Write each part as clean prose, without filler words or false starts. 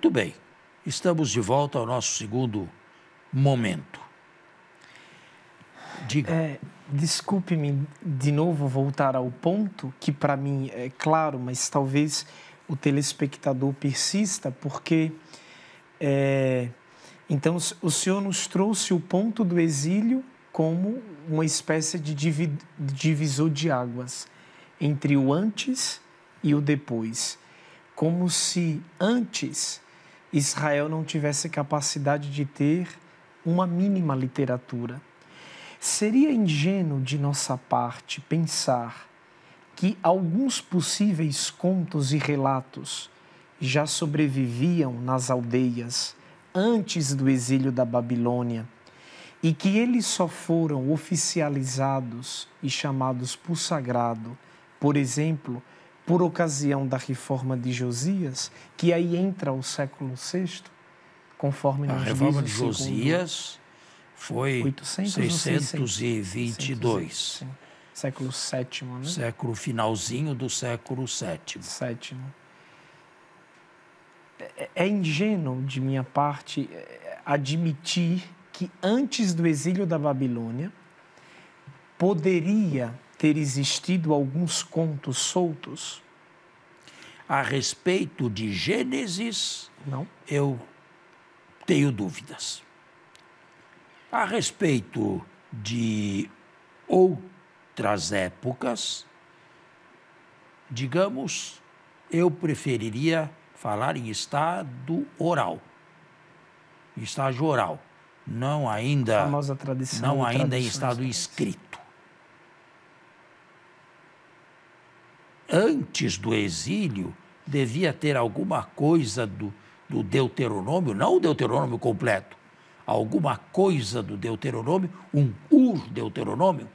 Muito bem, estamos de volta ao nosso segundo momento. Diga. Desculpe-me de novo voltar ao ponto, que para mim é claro, mas talvez o telespectador persista, porque então o senhor nos trouxe o ponto do exílio como uma espécie de divisor de águas entre o antes e o depois. Como se antes Israel não tivesse capacidade de ter uma mínima literatura. Seria ingênuo de nossa parte pensar que alguns possíveis contos e relatos já sobreviviam nas aldeias antes do exílio da Babilônia e que eles só foram oficializados e chamados por sagrado, por exemplo, por ocasião da reforma de Josias, que aí entra o século VI, conforme nos diz o reforma de Josias foi 622. Sim. Século VII, né? Século finalzinho do século VII. É ingênuo de minha parte admitir que antes do exílio da Babilônia poderia ter existido alguns contos soltos? A respeito de Gênesis, não, eu tenho dúvidas. A respeito de outras épocas, digamos, eu preferiria falar em estado oral, estágio oral, não ainda, a famosa tradição, não ainda em estado escrito. Antes do exílio, devia ter alguma coisa do Deuteronômio, não o Deuteronômio completo, alguma coisa do Deuteronômio, um Ur-Deuteronômio,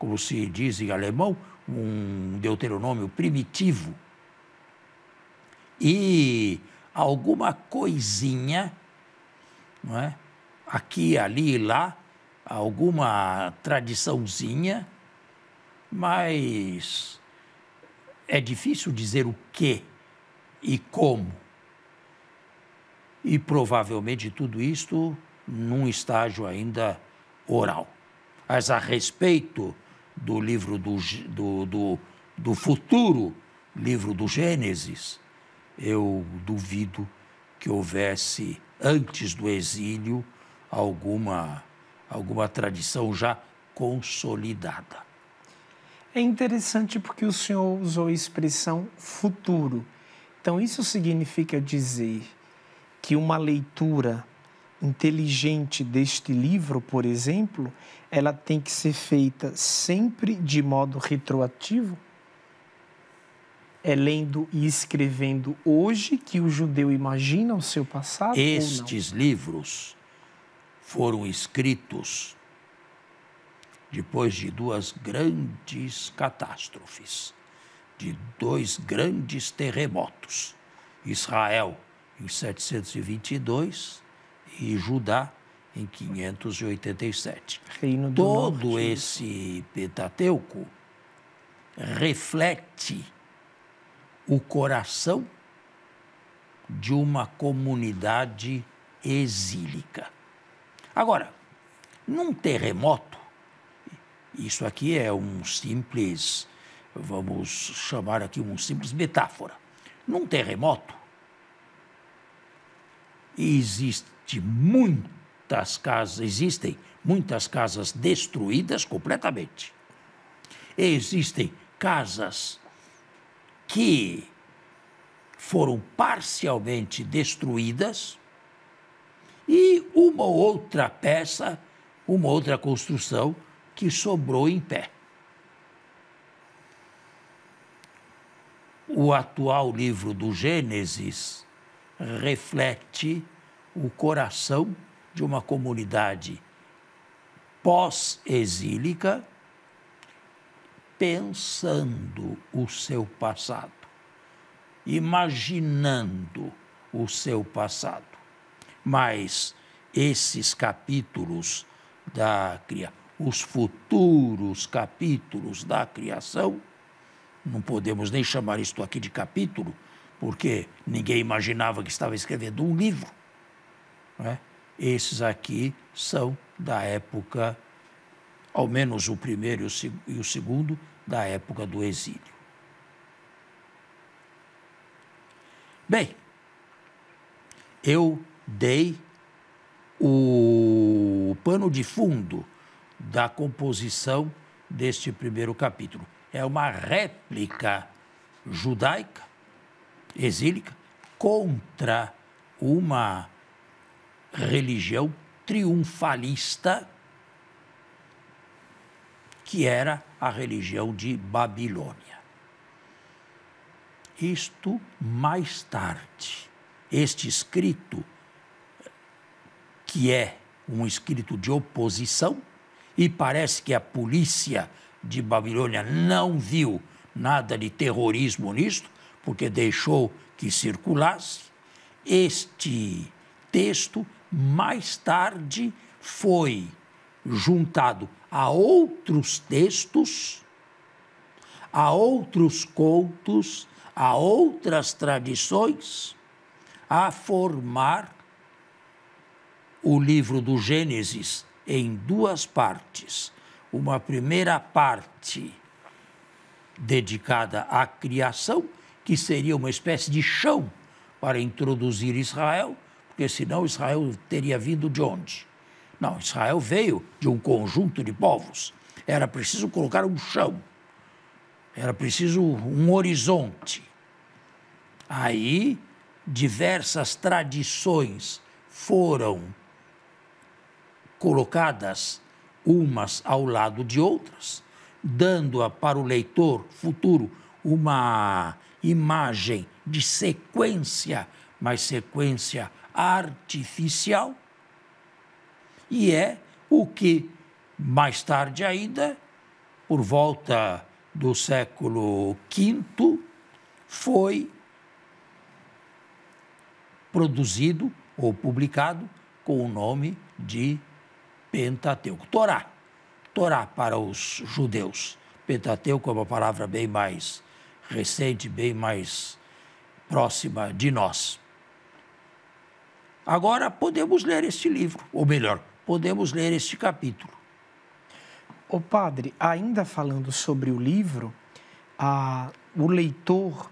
como se diz em alemão, um Deuteronômio primitivo. E alguma coisinha, não é? Aqui, ali e lá, alguma tradiçãozinha, mas é difícil dizer o que e como. E provavelmente tudo isto num estágio ainda oral. Mas a respeito do livro do futuro livro do Gênesis, eu duvido que houvesse, antes do exílio, alguma tradição já consolidada. É interessante porque o senhor usou a expressão futuro. Então, isso significa dizer que uma leitura inteligente deste livro, por exemplo, ela tem que ser feita sempre de modo retroativo? É lendo e escrevendo hoje que o judeu imagina o seu passado? Estes livros foram escritos depois de duas grandes catástrofes, de dois grandes terremotos. Israel em 722 e Judá em 587. Reino do Todo Norte, esse Pentateuco reflete o coração de uma comunidade exílica. Agora, num terremoto, isso aqui é um simples, vamos chamar aqui um simples metáfora. Num terremoto, existem muitas casas destruídas completamente. Existem casas que foram parcialmente destruídas e uma outra peça, uma outra construção que sobrou em pé. O atual livro do Gênesis reflete o coração de uma comunidade pós-exílica pensando o seu passado, imaginando o seu passado. Mas esses capítulos os futuros capítulos da criação, não podemos nem chamar isto aqui de capítulo, porque ninguém imaginava que estava escrevendo um livro, né? Esses aqui são da época, ao menos o primeiro e o segundo, da época do exílio. Bem, eu dei o pano de fundo da composição deste primeiro capítulo. É uma réplica judaica, exílica, contra uma religião triunfalista, que era a religião de Babilônia. Isto mais tarde. Este escrito, que é um escrito de oposição, e parece que a polícia de Babilônia não viu nada de terrorismo nisto, porque deixou que circulasse. Este texto, mais tarde, foi juntado a outros textos, a outros contos, a outras tradições, a formar o livro do Gênesis em duas partes. Uma primeira parte dedicada à criação, que seria uma espécie de chão para introduzir Israel, porque senão Israel teria vindo de onde? Não, Israel veio de um conjunto de povos. Era preciso colocar um chão, era preciso um horizonte. Aí, diversas tradições foram colocadas umas ao lado de outras, dando para o leitor futuro uma imagem de sequência, mas sequência artificial, e é o que, mais tarde ainda, por volta do século V, foi produzido ou publicado com o nome de Pentateuco. Torá. Torá para os judeus. Pentateuco é uma palavra bem mais recente, bem mais próxima de nós. Agora podemos ler este livro, ou melhor, podemos ler este capítulo. Ô padre, ainda falando sobre o livro, o leitor,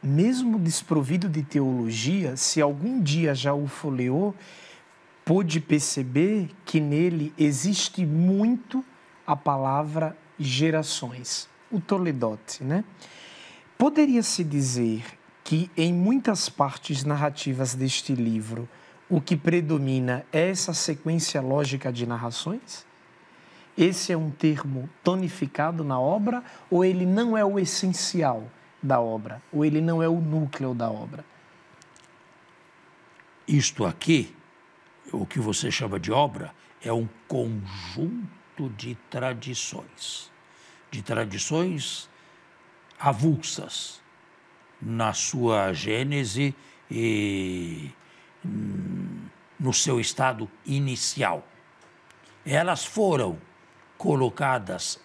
mesmo desprovido de teologia, se algum dia já o folheou, pôde perceber que nele existe muito a palavra gerações, o Toledote, né? Poderia-se dizer que em muitas partes narrativas deste livro o que predomina é essa sequência lógica de narrações? Esse é um termo tonificado na obra, ou ele não é o essencial da obra, ou ele não é o núcleo da obra? Isto aqui, o que você chama de obra, é um conjunto de tradições avulsas na sua gênese e no seu estado inicial. Elas foram colocadas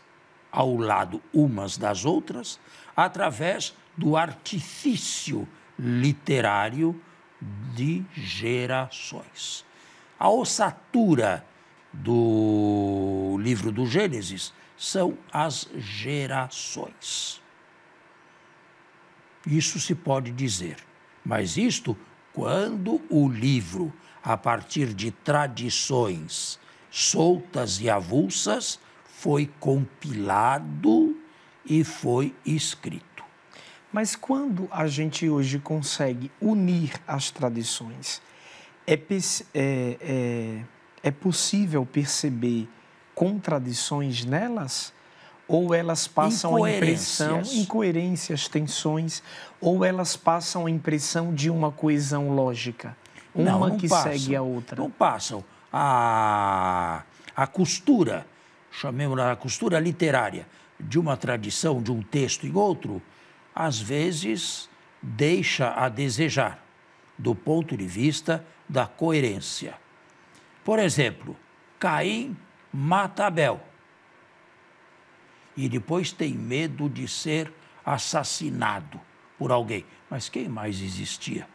ao lado umas das outras através do artifício literário de gerações. A ossatura do livro do Gênesis são as gerações. Isso se pode dizer, mas isto quando o livro, a partir de tradições soltas e avulsas, foi compilado e foi escrito. Mas quando a gente hoje consegue unir as tradições, é possível perceber contradições nelas? Ou elas passam a impressão, incoerências, tensões, ou elas passam a impressão de uma coesão lógica, uma que segue a outra? Não passam. A costura, chamemos-la a costura literária, de uma tradição, de um texto em outro, às vezes deixa a desejar, do ponto de vista da coerência. Por exemplo, Caim mata Abel e depois tem medo de ser assassinado por alguém. Mas quem mais existia?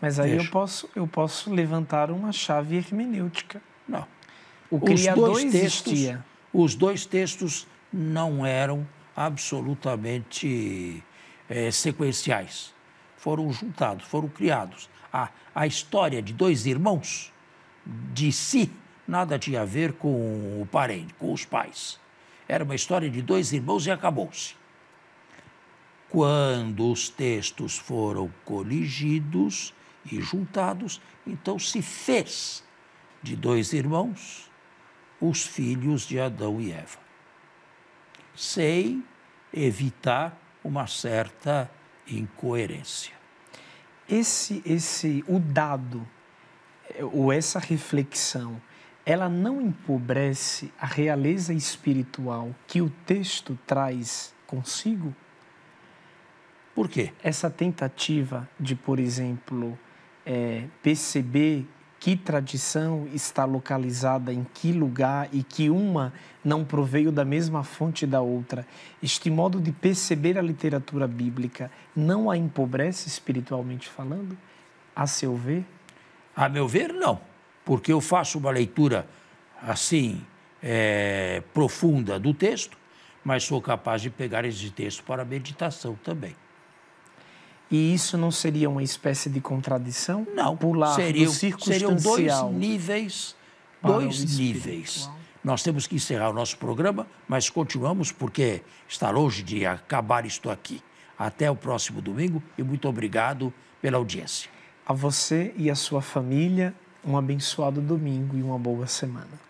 Mas aí eu posso levantar uma chave hermenêutica. Não. O Criador existia. Os dois textos não eram absolutamente sequenciais. Foram juntados, foram criados. A história de dois irmãos, de si, nada tinha a ver com o parente, com os pais. Era uma história de dois irmãos e acabou-se. Quando os textos foram coligidos e juntados, então se fez de dois irmãos os filhos de Adão e Eva, sem evitar uma certa incoerência. O dado, ou essa reflexão, ela não empobrece a realeza espiritual que o texto traz consigo? Por quê? Essa tentativa de, por exemplo, perceber que tradição está localizada em que lugar e que uma não proveio da mesma fonte da outra, este modo de perceber a literatura bíblica não a empobrece espiritualmente falando, a seu ver? A meu ver, não, porque eu faço uma leitura assim profunda do texto, mas sou capaz de pegar esse texto para meditação também. E isso não seria uma espécie de contradição? Não, pular seriam dois níveis. Nós temos que encerrar o nosso programa, mas continuamos porque está longe de acabar isto aqui. Até o próximo domingo e muito obrigado pela audiência. A você e a sua família, um abençoado domingo e uma boa semana.